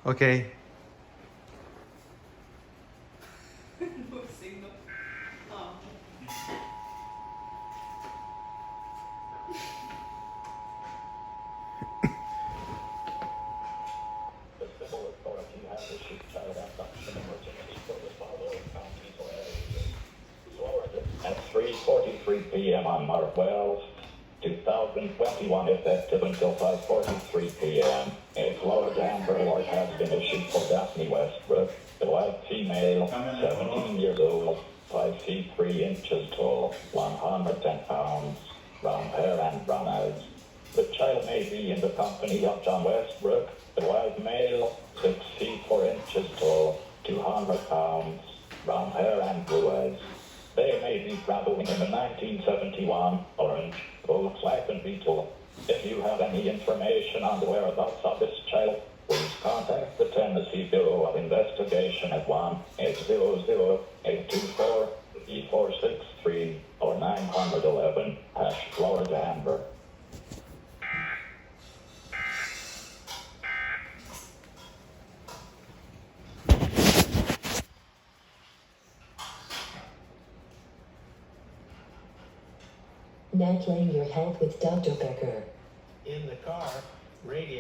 Okay. No signal. Oh. The civil authority has issued child abduction emergency for the following counties or areas. Florida at 3:43 p.m. on March 12, 2021, effective until 5:43 p.m. A Florida amber alert has been issued for Daphne Westbrook, a white female, 17 years old, 5 feet 3 inches tall, 110 pounds, brown hair and brown eyes. The child may be in the company of John Westbrook, a white male, 6 feet 4 inches tall, 200 pounds, brown hair and blue eyes. They may be traveling in a 1971 orange Volkswagen Beetle. If you have any information on the whereabouts of this child, please contact the Tennessee Bureau of Investigation at 1-800-824-3463 or 911 #Florida Amber. Now playing your health with Dr. Becker. In the car, radiator.